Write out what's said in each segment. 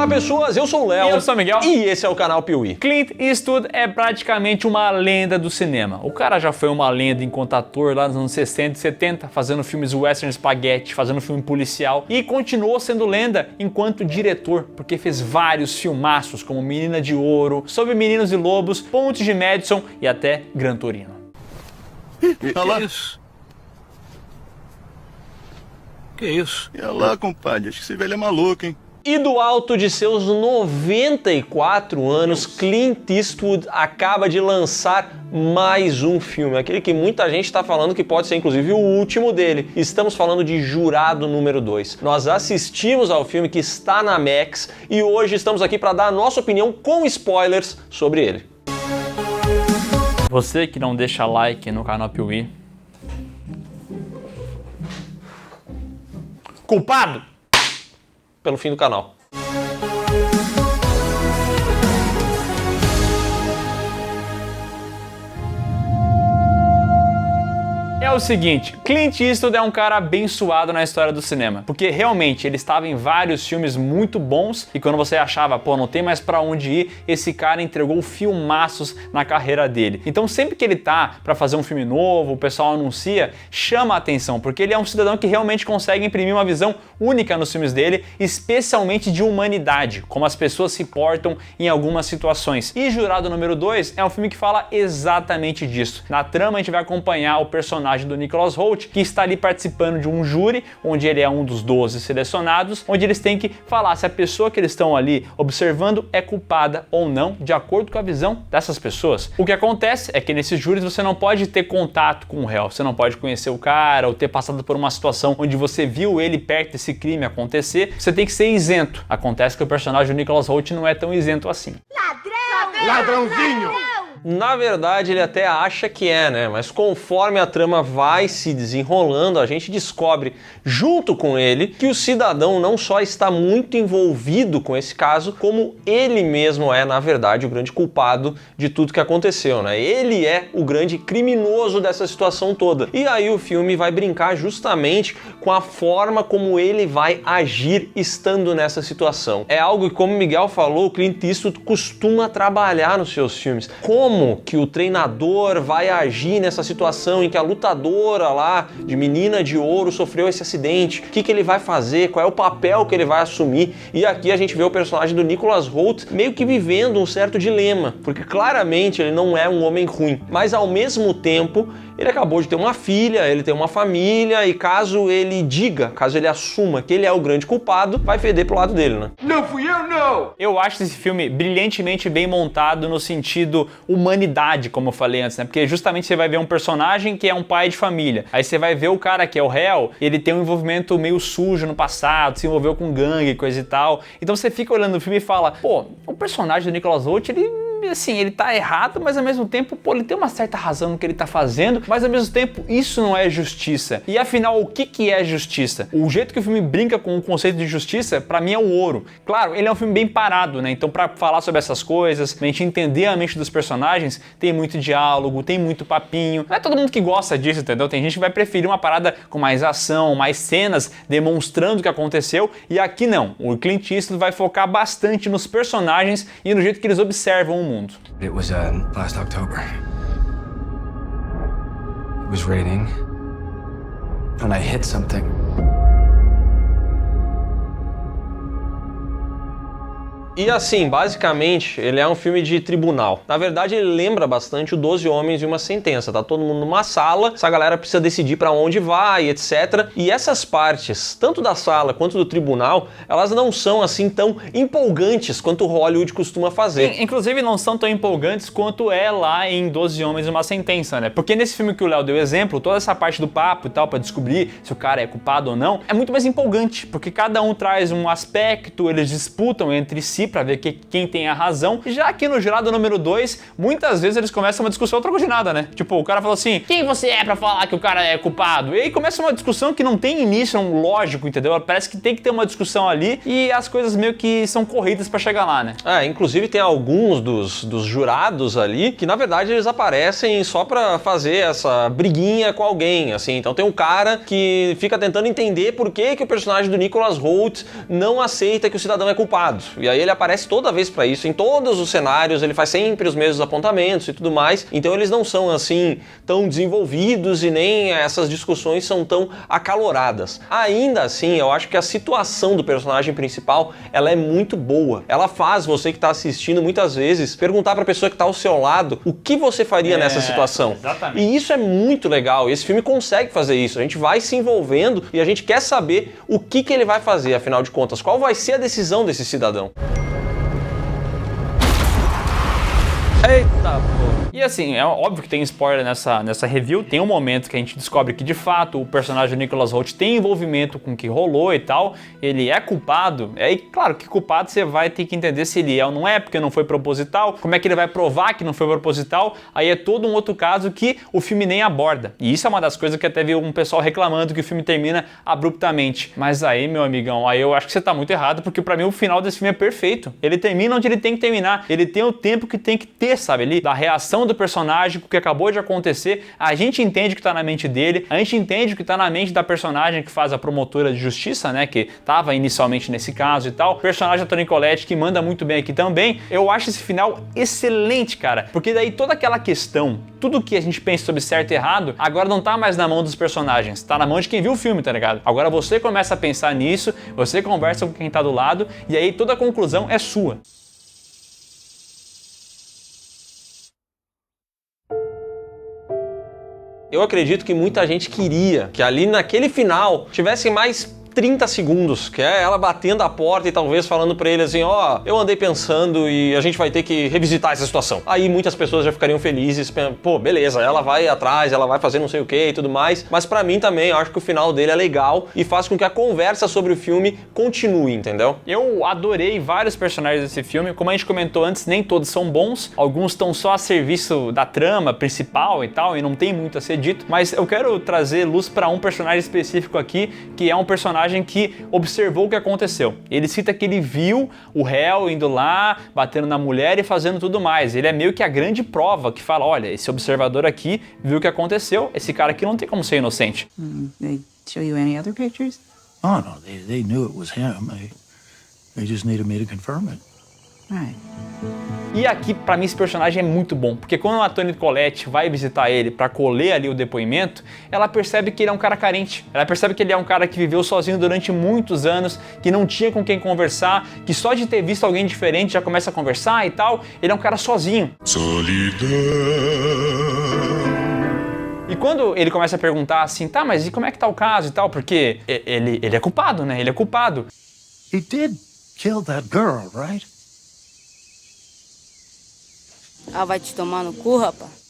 Olá pessoas, eu sou o Léo. E eu sou o Miguel. E esse é o canal Piuí. Clint Eastwood é praticamente uma lenda do cinema. O cara já foi uma lenda enquanto ator lá nos anos 60 e 70, fazendo filmes western spaghetti, fazendo filme policial, e continuou sendo lenda enquanto diretor, porque fez vários filmaços como Menina de Ouro, Sobre Meninos e Lobos, Pontes de Madison e até Gran Torino. Olha lá. Que isso? E olha lá, compadre, acho que esse velho é maluco, hein? E do alto de seus 94 anos, Clint Eastwood acaba de lançar mais um filme, aquele que muita gente está falando que pode ser inclusive o último dele. Estamos falando de Jurado número 2. Nós assistimos ao filme que está na Max e hoje estamos aqui para dar a nossa opinião com spoilers sobre ele. Você que não deixa like no canal Piuí, culpado pelo fim do canal. É o seguinte, Clint Eastwood é um cara abençoado na história do cinema, porque realmente ele estava em vários filmes muito bons e quando você achava, pô, não tem mais pra onde ir, esse cara entregou filmaços na carreira dele. Então sempre que ele tá pra fazer um filme novo, o pessoal anuncia, chama a atenção, porque ele é um cidadão que realmente consegue imprimir uma visão única nos filmes dele, especialmente de humanidade, como as pessoas se portam em algumas situações. E Jurado número 2 é um filme que fala exatamente disso. Na trama a gente vai acompanhar o personagem do Nicholas Hoult, que está ali participando de um júri, onde ele é um dos 12 selecionados, onde eles têm que falar se a pessoa que eles estão ali observando é culpada ou não, de acordo com a visão dessas pessoas. O que acontece é que nesses júris você não pode ter contato com o réu, você não pode conhecer o cara ou ter passado por uma situação onde você viu ele perto desse crime acontecer, você tem que ser isento. Acontece que o personagem do Nicholas Hoult não é tão isento assim. Ladrão! Ladrãozinho! Na verdade, ele até acha que é, né? Mas conforme a trama vai se desenrolando, a gente descobre, junto com ele, que o cidadão não só está muito envolvido com esse caso, como ele mesmo é, na verdade, o grande culpado de tudo que aconteceu, né? Ele é o grande criminoso dessa situação toda. E aí o filme vai brincar justamente com a forma como ele vai agir estando nessa situação. É algo que, como o Miguel falou, o Clint Eastwood costuma trabalhar nos seus filmes. Como que o treinador vai agir nessa situação em que a lutadora lá de Menina de Ouro sofreu esse acidente, o que ele vai fazer, qual é o papel que ele vai assumir. E aqui a gente vê o personagem do Nicholas Hoult meio que vivendo um certo dilema, porque claramente ele não é um homem ruim, mas ao mesmo tempo ele acabou de ter uma filha, ele tem uma família e caso ele diga, caso ele assuma que ele é o grande culpado, vai feder pro lado dele, né? Não fui eu, não! Eu acho esse filme brilhantemente bem montado no sentido humanidade, como eu falei antes, né? Porque justamente você vai ver um personagem que é um pai de família, aí você vai ver o cara que é o réu, ele tem um envolvimento meio sujo no passado, se envolveu com gangue, coisa e tal. Então você fica olhando o filme e fala, pô, o personagem do Nicholas Hoult, ele tá errado, mas ao mesmo tempo, pô, ele tem uma certa razão no que ele tá fazendo, mas ao mesmo tempo, isso não é justiça. E afinal, o que é justiça? O jeito que o filme brinca com o conceito de justiça, pra mim é o ouro. Claro, ele é um filme bem parado, né? Então, pra falar sobre essas coisas, pra gente entender a mente dos personagens, tem muito diálogo, tem muito papinho. Não é todo mundo que gosta disso, entendeu? Tem gente que vai preferir uma parada com mais ação, mais cenas, demonstrando o que aconteceu, e aqui não. O Clint Eastwood vai focar bastante nos personagens e no jeito que eles observam o mundo. It was last October. It was raining, and I hit something. E assim, basicamente, ele é um filme de tribunal. Na verdade, ele lembra bastante o 12 Homens e uma Sentença. Tá todo mundo numa sala, essa galera precisa decidir pra onde vai, etc. E essas partes, tanto da sala quanto do tribunal, elas não são assim tão empolgantes quanto Hollywood costuma fazer. Inclusive não são tão empolgantes quanto é lá em 12 Homens e uma Sentença, né? Porque nesse filme que o Léo deu exemplo, toda essa parte do papo e tal, pra descobrir se o cara é culpado ou não, é muito mais empolgante, porque cada um traz um aspecto, eles disputam entre si, si pra ver quem tem a razão. Já que no jurado número 2, muitas vezes eles começam uma discussão troco de nada, né? Tipo, o cara falou assim, quem você é pra falar que o cara é culpado? E aí começa uma discussão que não tem início, um lógico, entendeu? Parece que tem que ter uma discussão ali e as coisas meio que são corridas pra chegar lá, né? Inclusive tem alguns dos jurados ali que na verdade eles aparecem só pra fazer essa briguinha com alguém, assim. Então tem um cara que fica tentando entender por que o personagem do Nicholas Hoult não aceita que o cidadão é culpado. E aí ele aparece toda vez pra isso, em todos os cenários, ele faz sempre os mesmos apontamentos e tudo mais. Então eles não são assim tão desenvolvidos e nem essas discussões são tão acaloradas. Ainda assim, eu acho que a situação do personagem principal, ela é muito boa. Ela faz você que tá assistindo muitas vezes perguntar pra pessoa que tá ao seu lado o que você faria nessa situação. Exatamente. E isso é muito legal. Esse filme consegue fazer isso. A gente vai se envolvendo e a gente quer saber o que ele vai fazer, afinal de contas. Qual vai ser a decisão desse cidadão? Eita, pô. E assim, é óbvio que tem spoiler nessa review, tem um momento que a gente descobre que de fato o personagem Nicholas Hoult tem envolvimento com o que rolou e tal, ele é culpado, e claro que culpado você vai ter que entender se ele é ou não é, porque não foi proposital, como é que ele vai provar que não foi proposital, aí é todo um outro caso que o filme nem aborda. E isso é uma das coisas que até vi um pessoal reclamando que o filme termina abruptamente. Mas aí, meu amigão, aí eu acho que você tá muito errado, porque pra mim o final desse filme é perfeito. Ele termina onde ele tem que terminar, ele tem o tempo que tem que ter, sabe, ali, da reação do personagem, o que acabou de acontecer, a gente entende o que tá na mente dele, a gente entende o que tá na mente da personagem que faz a promotora de justiça, né, que tava inicialmente nesse caso e tal, o personagem da Toni Collette, que manda muito bem aqui também. Eu acho esse final excelente, cara, porque daí toda aquela questão, tudo que a gente pensa sobre certo e errado, agora não tá mais na mão dos personagens, tá na mão de quem viu o filme, tá ligado? Agora você começa a pensar nisso, você conversa com quem tá do lado, e aí toda a conclusão é sua. Eu acredito que muita gente queria que ali naquele final tivesse mais 30 segundos, que é ela batendo a porta e talvez falando pra ele assim, ó, eu andei pensando e a gente vai ter que revisitar essa situação. Aí muitas pessoas já ficariam felizes, pô, beleza, ela vai atrás, ela vai fazer não sei o que e tudo mais, mas pra mim também, eu acho que o final dele é legal e faz com que a conversa sobre o filme continue, entendeu? Eu adorei vários personagens desse filme, como a gente comentou antes, nem todos são bons, alguns estão só a serviço da trama principal e tal, e não tem muito a ser dito, mas eu quero trazer luz pra um personagem específico aqui, que é um personagem que observou o que aconteceu. Ele cita que ele viu o réu indo lá, batendo na mulher e fazendo tudo mais. Ele é meio que a grande prova que fala, olha, esse observador aqui viu o que aconteceu, esse cara aqui não tem como ser inocente. They show you any other pictures? Oh, no, they knew it was him. They just needed me to confirm it. Right. E aqui, pra mim, esse personagem é muito bom, porque quando a Toni Collette vai visitar ele pra colher ali o depoimento, ela percebe que ele é um cara carente. Ela percebe que ele é um cara que viveu sozinho durante muitos anos, que não tinha com quem conversar, que só de ter visto alguém diferente já começa a conversar e tal. Ele é um cara sozinho. Solidão. E quando ele começa a perguntar assim, tá, mas e como é que tá o caso e tal? Porque ele é culpado, né? Ele é culpado. He did kill that girl, right? Ah, vai te tomar no cu, rapaz.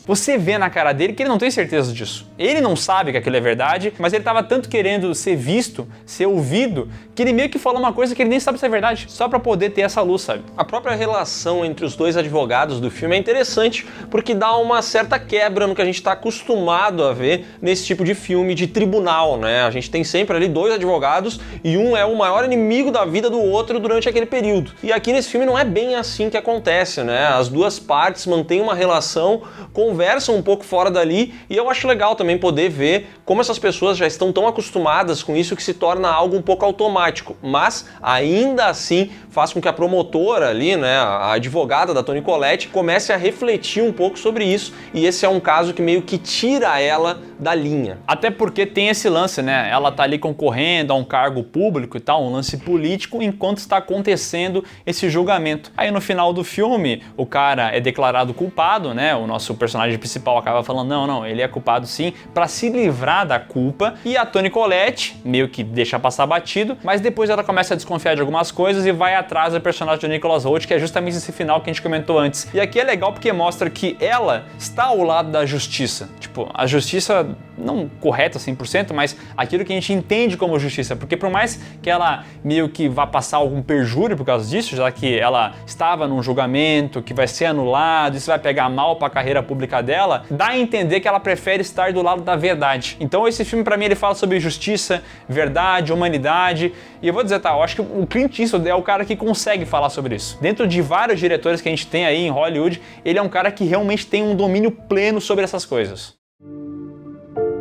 Você vê na cara dele que ele não tem certeza disso. Ele não sabe que aquilo é verdade, mas ele tava tanto querendo ser visto, ser ouvido, que ele meio que falou uma coisa que ele nem sabe se é verdade, só pra poder ter essa luz, sabe? A própria relação entre os dois advogados do filme é interessante, porque dá uma certa quebra no que a gente tá acostumado a ver nesse tipo de filme de tribunal, né? A gente tem sempre ali dois advogados e um é o maior inimigo da vida do outro durante aquele período. E aqui nesse filme não é bem assim que acontece, né? As duas partes mantêm uma relação, conversam um pouco fora dali, e eu acho legal também poder ver como essas pessoas já estão tão acostumadas com isso que se torna algo um pouco automático, mas ainda assim faz com que a promotora ali, né, a advogada da Toni Collette, comece a refletir um pouco sobre isso, e esse é um caso que meio que tira ela da linha. Até porque tem esse lance, né? Ela tá ali concorrendo a um cargo público e tal, um lance político, enquanto está acontecendo esse julgamento. Aí no final do filme, o cara é declarado culpado, né? O nosso personagem personagem principal acaba falando, não, ele é culpado sim, pra se livrar da culpa, e a Toni Collette meio que deixa passar batido, mas depois ela começa a desconfiar de algumas coisas e vai atrás do personagem do Nicholas Hoult, que é justamente esse final que a gente comentou antes. E aqui é legal porque mostra que ela está ao lado da justiça. Tipo, a justiça não correta 100%, mas aquilo que a gente entende como justiça, porque por mais que ela meio que vá passar algum perjúrio por causa disso, já que ela estava num julgamento que vai ser anulado, isso vai pegar mal para a carreira pública dela, dá a entender que ela prefere estar do lado da verdade. Então esse filme para mim ele fala sobre justiça, verdade, humanidade, e eu vou dizer, eu acho que o Clint Eastwood é o cara que consegue falar sobre isso. Dentro de vários diretores que a gente tem aí em Hollywood, ele é um cara que realmente tem um domínio pleno sobre essas coisas.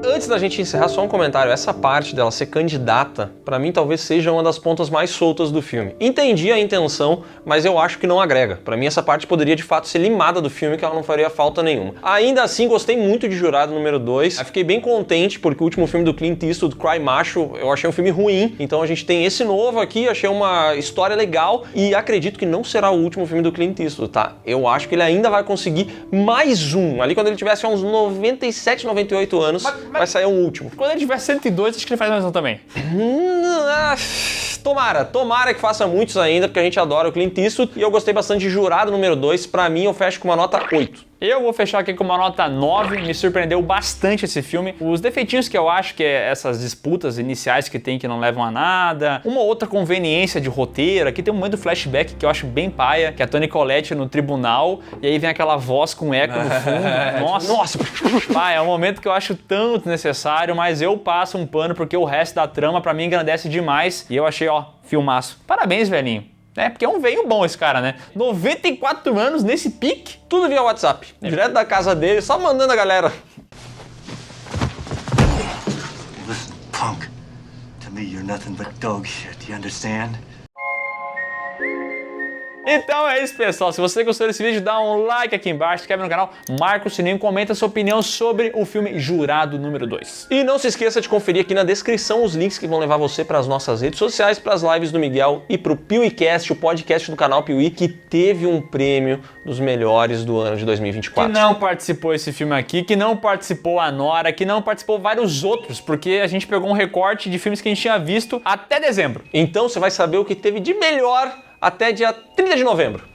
Antes da gente encerrar, só um comentário. Essa parte dela ser candidata, pra mim talvez seja uma das pontas mais soltas do filme. Entendi a intenção, mas eu acho que não agrega. Pra mim essa parte poderia de fato ser limada do filme, que ela não faria falta nenhuma. Ainda assim, gostei muito de Jurado número 2. Eu fiquei bem contente, porque o último filme do Clint Eastwood, Cry Macho, eu achei um filme ruim. Então a gente tem esse novo aqui, achei uma história legal e acredito que não será o último filme do Clint Eastwood, tá? Eu acho que ele ainda vai conseguir mais um. Ali quando ele tivesse uns 97, 98 anos, vai sair um último. Quando ele tiver 102, acho que ele faz mais um também. Tomara que faça muitos ainda, porque a gente adora o Clint Eastwood e eu gostei bastante de Jurado número 2. Pra mim, eu fecho com uma nota 8. Eu vou fechar aqui com uma nota 9, me surpreendeu bastante esse filme. Os defeitinhos que eu acho que é essas disputas iniciais que tem que não levam a nada, uma outra conveniência de roteiro, aqui tem um momento do flashback que eu acho bem paia, que é a Toni Collette no tribunal, e aí vem aquela voz com eco no fundo. Nossa! É um momento que eu acho tão desnecessário, mas eu passo um pano porque o resto da trama pra mim engrandece demais, e eu achei, filmaço. Parabéns, velhinho. Porque é um velho bom esse cara, né? 94 anos nesse pique. Tudo via WhatsApp. Direto da casa dele, só mandando a galera. Listen, punk. To me, you're nothing but dog shit, you understand? Então é isso, pessoal. Se você gostou desse vídeo, dá um like aqui embaixo, se inscreve no canal, marca o sininho e comenta sua opinião sobre o filme Jurado número 2. E não se esqueça de conferir aqui na descrição os links que vão levar você para as nossas redes sociais, para as lives do Miguel e para o PeeWeeCast, o podcast do canal Piuí, que teve um prêmio dos melhores do ano de 2024. Que não participou esse filme aqui, que não participou a Nora, que não participou vários outros, porque a gente pegou um recorte de filmes que a gente tinha visto até dezembro. Então você vai saber o que teve de melhor até dia 30 de novembro.